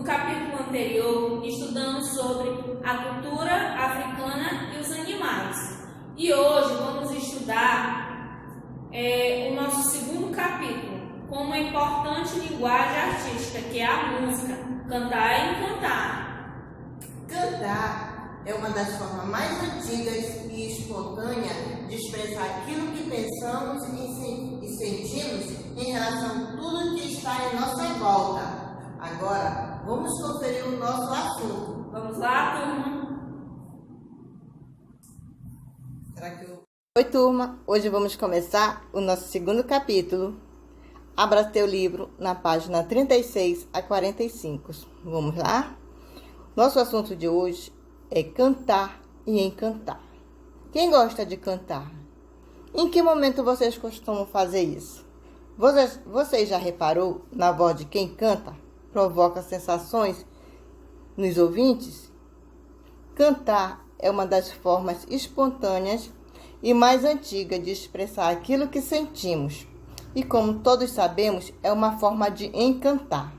capítulo anterior, estudamos sobre a cultura africana e os animais. E hoje vamos estudar o nosso segundo capítulo, como a importante linguagem artística, que é a música, cantar e encantar. Cantar é uma das formas mais antigas e espontâneas de expressar aquilo que pensamos e sentimos em relação a tudo que está em nossa volta. Agora, vamos conferir o nosso assunto. Vamos lá, turma? Oi, turma! Hoje vamos começar o nosso segundo capítulo. Abra teu livro na página 36 a 45. Vamos lá? Nosso assunto de hoje é cantar e encantar. Quem gosta de cantar? Em que momento vocês costumam fazer isso? Você já reparou na voz de quem canta? Provoca sensações nos ouvintes? Cantar é uma das formas espontâneas e mais antigas de expressar aquilo que sentimos. E como todos sabemos, é uma forma de encantar.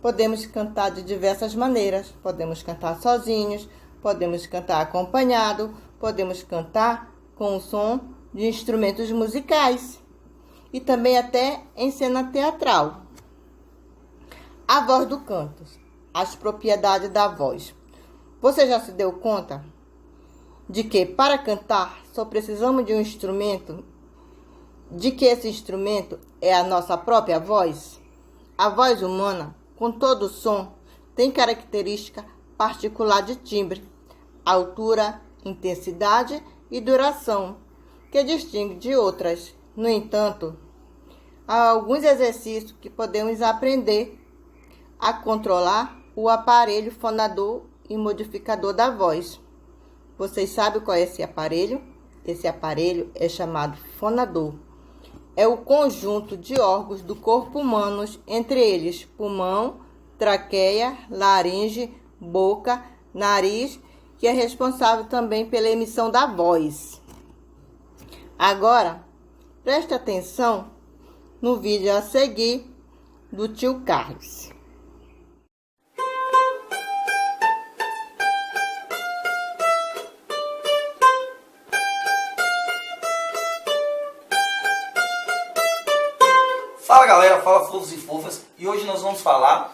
Podemos cantar de diversas maneiras. Podemos cantar sozinhos, podemos cantar acompanhado, podemos cantar com o som de instrumentos musicais e também até em cena teatral. A voz do canto, as propriedades da voz. Você já se deu conta de que para cantar só precisamos de um instrumento, de que esse instrumento é a nossa própria voz? A voz humana, com todo o som, tem característica particular de timbre, altura, intensidade e duração, que distingue de outras. No entanto, há alguns exercícios que podemos aprender a controlar o aparelho fonador e modificador da voz. Vocês sabem qual é esse aparelho? Esse aparelho é chamado fonador. É o conjunto de órgãos do corpo humano, entre eles pulmão, traqueia, laringe, boca, nariz, que é responsável também pela emissão da voz. Agora, preste atenção no vídeo a seguir do tio Carlos. Fala galera, fala fofos e fofas, e hoje nós vamos falar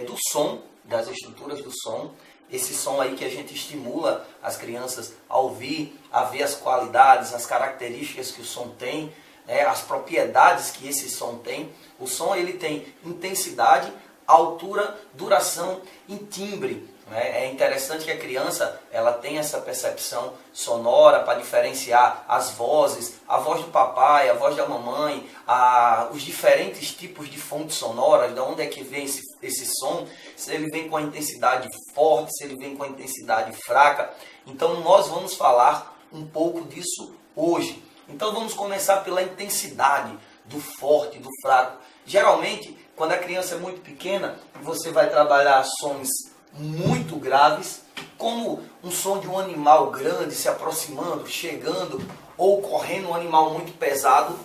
do som, das estruturas do som, esse som aí que a gente estimula as crianças a ouvir, a ver as qualidades, as características que o som tem, as propriedades que esse som tem. O som ele tem intensidade, altura, duração e timbre. É interessante que a criança ela tenha essa percepção sonora para diferenciar as vozes, a voz do papai, a voz da mamãe, os diferentes tipos de fontes sonoras, de onde é que vem esse som, se ele vem com a intensidade forte, se ele vem com a intensidade fraca. Então nós vamos falar um pouco disso hoje. Então vamos começar pela intensidade, do forte, do fraco. Geralmente, quando a criança é muito pequena, você vai trabalhar sons muito graves, como um som de um animal grande se aproximando, chegando ou correndo, um animal muito pesado.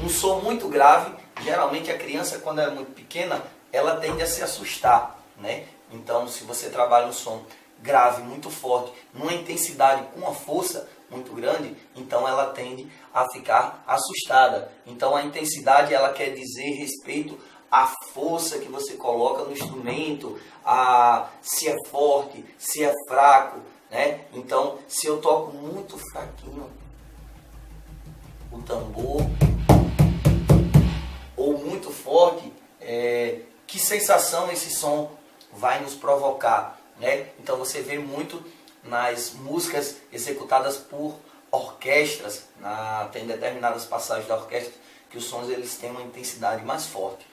Um som muito grave, geralmente a criança quando é muito pequena, ela tende a se assustar, né? Então se você trabalha um som grave, muito forte, numa intensidade com uma força muito grande, então ela tende a ficar assustada. Então a intensidade ela quer dizer respeito a força que você coloca no instrumento, se é forte, se é fraco, né? Então, se eu toco muito fraquinho o tambor, ou muito forte, que sensação esse som vai nos provocar, né? Então, você vê muito nas músicas executadas por orquestras, tem determinadas passagens da orquestra que os sons eles têm uma intensidade mais forte.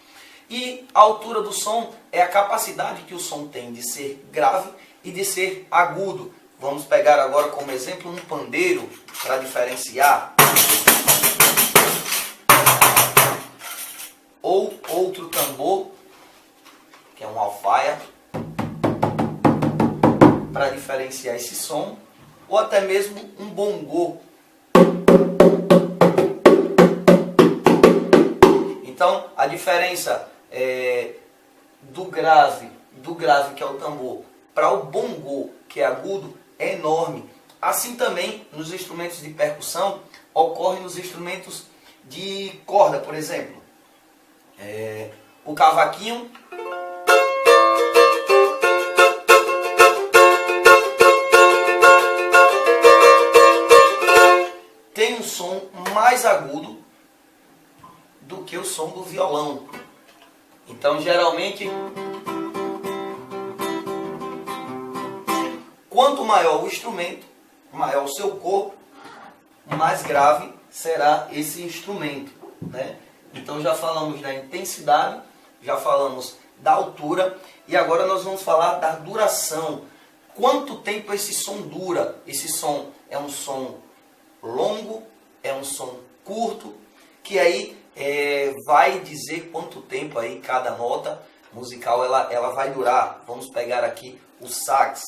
E a altura do som é a capacidade que o som tem de ser grave e de ser agudo. Vamos pegar agora como exemplo um pandeiro para diferenciar. Ou outro tambor, que é um alfaia, para diferenciar esse som. Ou até mesmo um bongô. Então, a diferença do grave que é o tambor, para o bongô, que é agudo, é enorme. Assim também nos instrumentos de percussão ocorre nos instrumentos de corda, por exemplo. O cavaquinho tem um som mais agudo do que o som do violão. Então, geralmente, quanto maior o instrumento, maior o seu corpo, mais grave será esse instrumento, né? Então, já falamos da intensidade, já falamos da altura, e agora nós vamos falar da duração. Quanto tempo esse som dura? Esse som é um som longo, é um som curto, que aí vai dizer quanto tempo aí cada nota musical ela vai durar. Vamos pegar aqui o sax.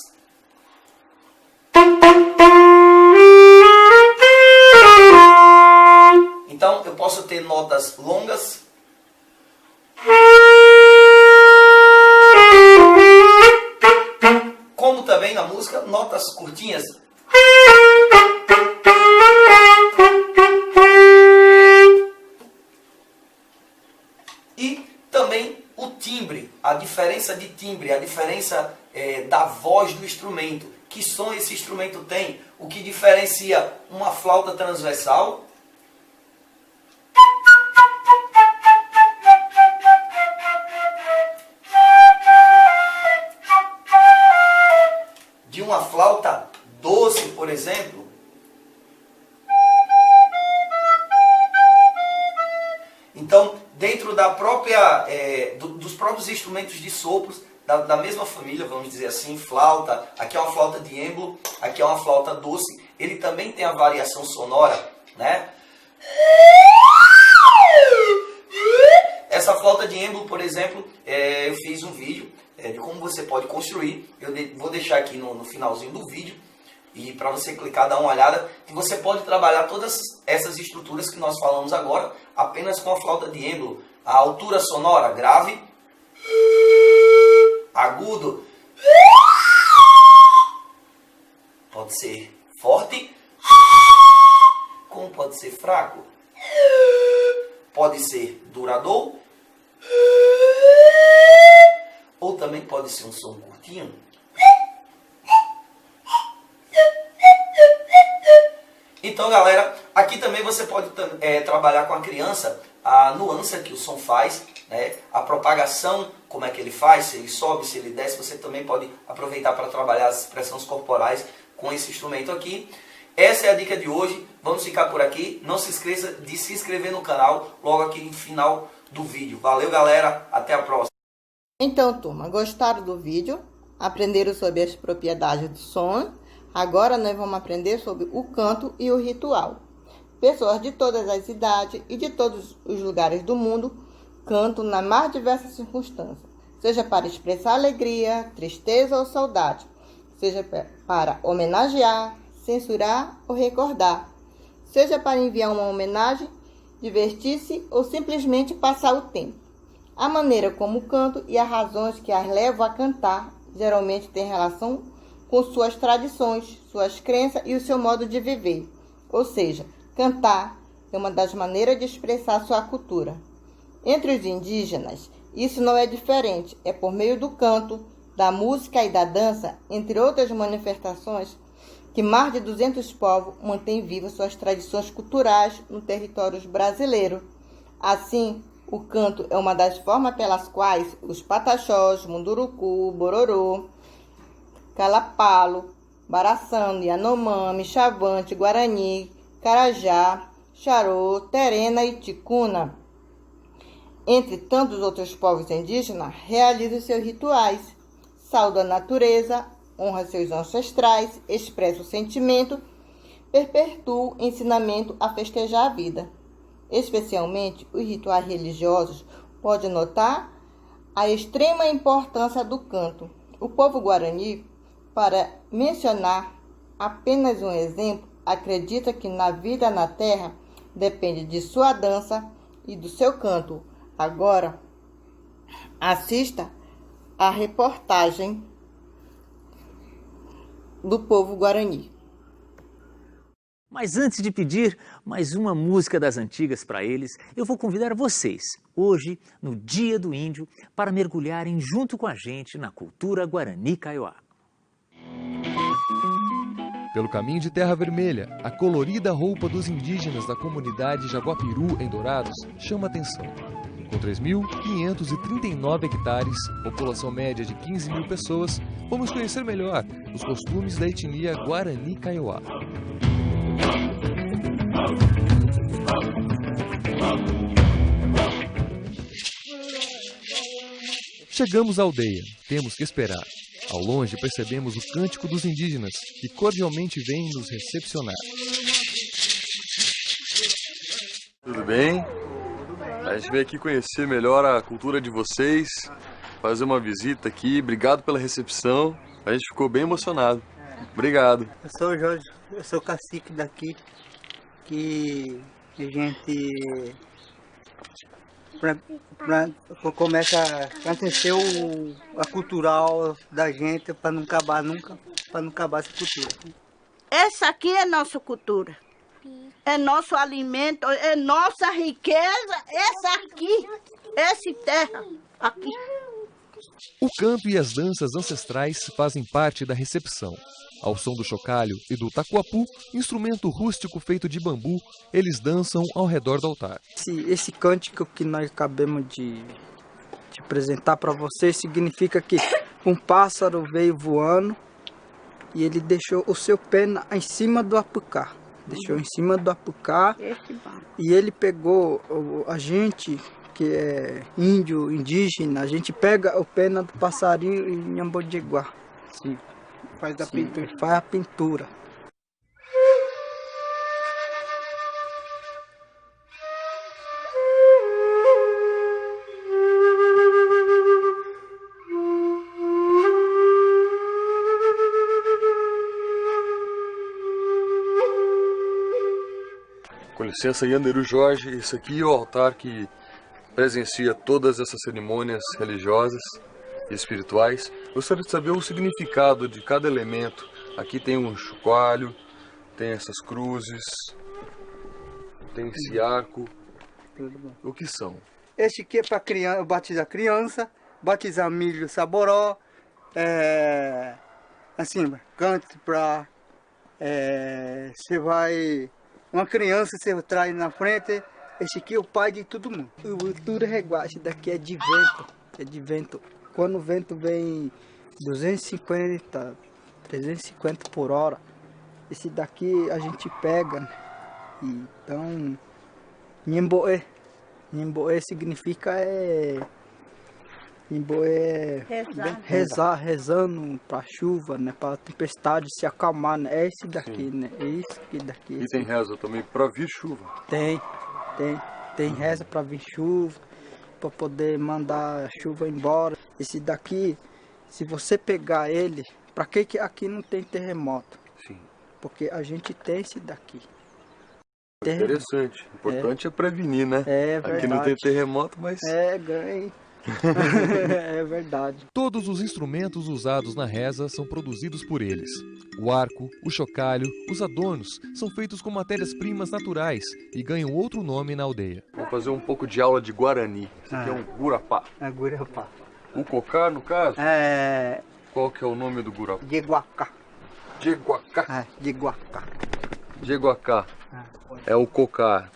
Então eu posso ter notas longas, como também na música notas curtinhas. E também o timbre, a diferença de timbre, a diferença da voz do instrumento. Que som esse instrumento tem? O que diferencia uma flauta transversal de uma flauta doce, por exemplo? Então, dentro da própria, dos próprios instrumentos de sopros, da mesma família, vamos dizer assim, flauta, aqui é uma flauta de êmbolo, aqui é uma flauta doce, ele também tem a variação sonora, né? Essa flauta de êmbolo, por exemplo, eu fiz um vídeo de como você pode construir, eu vou deixar aqui no finalzinho do vídeo, e para você clicar, dar uma olhada, que você pode trabalhar todas essas estruturas que nós falamos agora, apenas com a flauta de êmbolo. A altura sonora, grave, agudo, pode ser forte, como pode ser fraco, pode ser duradouro, ou também pode ser um som curtinho. Então, galera, aqui também você pode trabalhar com a criança a nuance que o som faz, né? A propagação, como é que ele faz, se ele sobe, se ele desce. Você também pode aproveitar para trabalhar as expressões corporais com esse instrumento aqui. Essa é a dica de hoje. Vamos ficar por aqui. Não se esqueça de se inscrever no canal logo aqui no final do vídeo. Valeu, galera. Até a próxima. Então, turma, gostaram do vídeo? Aprenderam sobre as propriedades do som? Agora nós vamos aprender sobre o canto e o ritual. Pessoas de todas as idades e de todos os lugares do mundo cantam nas mais diversas circunstâncias, seja para expressar alegria, tristeza ou saudade, seja para homenagear, censurar ou recordar, seja para enviar uma homenagem, divertir-se ou simplesmente passar o tempo. A maneira como canto e as razões que as levam a cantar geralmente têm relação com suas tradições, suas crenças e o seu modo de viver. Ou seja, cantar é uma das maneiras de expressar sua cultura. Entre os indígenas, isso não é diferente. É por meio do canto, da música e da dança, entre outras manifestações, que mais de 200 povos mantêm vivas suas tradições culturais no território brasileiro. Assim, o canto é uma das formas pelas quais os pataxós, munduruku, bororô, calapalo, baraçano, yanomami, chavante, guarani, carajá, xarô, terena e ticuna, entre tantos outros povos indígenas, realizam seus rituais, saúda a natureza, honra seus ancestrais, expressa o sentimento, perpetua o ensinamento a festejar a vida. Especialmente, os rituais religiosos podem notar a extrema importância do canto. O povo guarani, para mencionar apenas um exemplo, acredita que na vida na terra depende de sua dança e do seu canto. Agora, Assista a reportagem do povo Guarani. Mas antes de pedir mais uma música das antigas para eles, eu vou convidar vocês, hoje, no Dia do Índio, para mergulharem junto com a gente na cultura Guarani Kaiowá. Pelo caminho de Terra Vermelha, a colorida roupa dos indígenas da comunidade Jaguapiru, em Dourados, chama atenção. Com 3.539 hectares, população média de 15 mil pessoas, vamos conhecer melhor os costumes da etnia Guarani Kaiowá. Chegamos à aldeia, temos que esperar. Ao longe percebemos o cântico dos indígenas, que cordialmente vêm nos recepcionar. Tudo bem? A gente veio aqui conhecer melhor a cultura de vocês, fazer uma visita aqui. Obrigado pela recepção. A gente ficou bem emocionado. Obrigado. Eu sou o Jorge, eu sou o cacique daqui, que a gente começa a acontecer a cultural da gente para não acabar nunca, para não acabar essa cultura. Essa aqui é nossa cultura, é nosso alimento, é nossa riqueza, essa aqui, essa terra aqui. O canto e as danças ancestrais fazem parte da recepção. Ao som do chocalho e do tacuapu, instrumento rústico feito de bambu, eles dançam ao redor do altar. Esse cântico que nós acabamos de apresentar para vocês significa que um pássaro veio voando e ele deixou o seu pé em cima do apucá. Deixou em cima do apucá e ele pegou a gente, que é índio, indígena, a gente pega o pena do passarinho em Nhambodieguá. Sim. Faz a pintura. Com licença, Yanderu Jorge. Esse aqui é o altar que presencia todas essas cerimônias religiosas e espirituais. Gostaria de saber o significado de cada elemento. Aqui tem um chocalho, tem essas cruzes, tem esse arco. O que são? Esse aqui é para criança, batizar criança, batizar milho saboró, assim, cante para você vai, uma criança você traz na frente, esse aqui é o pai de todo mundo. O tureguá, esse daqui é de vento, Quando o vento vem 250, 350 por hora, esse daqui a gente pega. Então, Nhemboé. Nhemboé significa rezando para chuva, né, para tempestade se acalmar, né? É esse daqui, né? É isso aqui daqui. E tem reza também para vir chuva? Tem reza para vir chuva, para poder mandar a chuva embora. Esse daqui, se você pegar ele, para que aqui não tem terremoto? Sim. Porque a gente tem esse daqui. Interessante. O importante é prevenir, né? É verdade. Aqui não tem terremoto, mas... ganhei. É verdade. Todos os instrumentos usados na reza são produzidos por eles. O arco, o chocalho, os adornos são feitos com matérias-primas naturais e ganham outro nome na aldeia. Vamos fazer um pouco de aula de Guarani. Esse aqui é um gurapá. É gurapá. O cocá, no caso? É... Qual que é o nome do gurapá? Dieguacá. Dieguacá. Dieguacá. Dieguacá. É o cocá.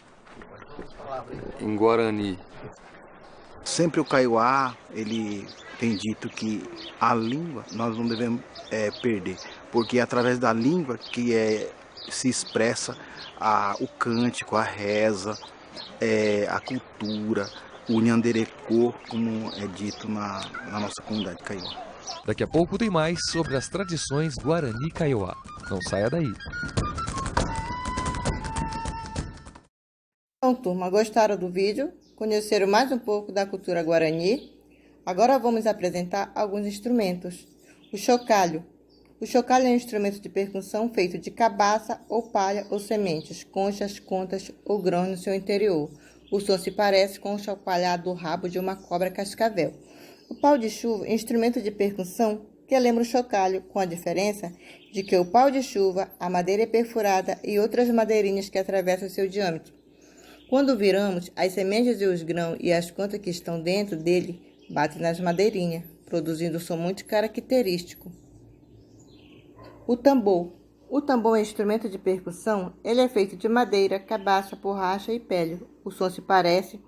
Em Guarani. Sempre o Kaiowá, ele tem dito que a língua nós não devemos perder, porque é através da língua que se expressa o cântico, a reza, a cultura, o nhanderecô, como é dito na nossa comunidade Kaiowá. Daqui a pouco tem mais sobre as tradições Guarani Kaiowá. Não saia daí. Então, turma, gostaram do vídeo? Conheceram mais um pouco da cultura Guarani? Agora vamos apresentar alguns instrumentos. O chocalho. O chocalho é um instrumento de percussão feito de cabaça ou palha ou sementes, conchas, contas ou grãos no seu interior. O som se parece com o chocalhar do rabo de uma cobra cascavel. O pau de chuva é instrumento de percussão que lembra o chocalho, com a diferença de que o pau de chuva, a madeira é perfurada e outras madeirinhas que atravessam seu diâmetro. Quando viramos, as sementes e os grãos e as contas que estão dentro dele batem nas madeirinhas, produzindo um som muito característico. O tambor. O tambor é um instrumento de percussão. Ele é feito de madeira, cabaça, borracha e pele. O som se parece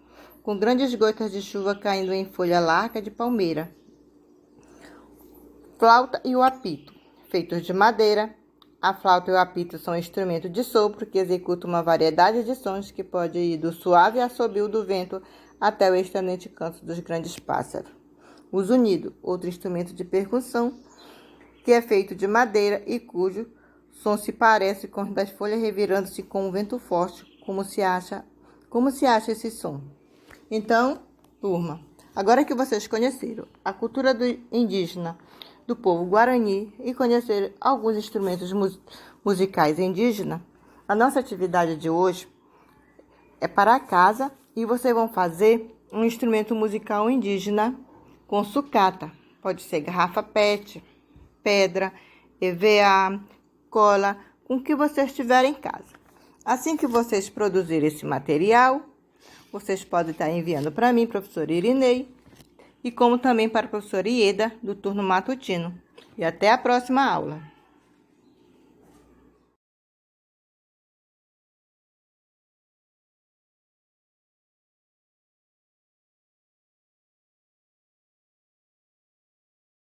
com grandes gotas de chuva caindo em folha larga de palmeira. Flauta e o apito. Feitos de madeira, a flauta e o apito são instrumentos de sopro que executam uma variedade de sons que pode ir do suave assobio do vento até o estridente canto dos grandes pássaros. O zunido, outro instrumento de percussão, que é feito de madeira e cujo som se parece com as das folhas revirando-se com um vento forte. Como se acha esse som? Então, turma, agora que vocês conheceram a cultura indígena do povo Guarani e conheceram alguns instrumentos musicais indígenas, a nossa atividade de hoje é para casa e vocês vão fazer um instrumento musical indígena com sucata. Pode ser garrafa PET, pedra, EVA, cola, com o que vocês tiverem em casa. Assim que vocês produzirem esse material, vocês podem estar enviando para mim, professora Irinei, e como também para a professora Ieda, do turno matutino. E até a próxima aula.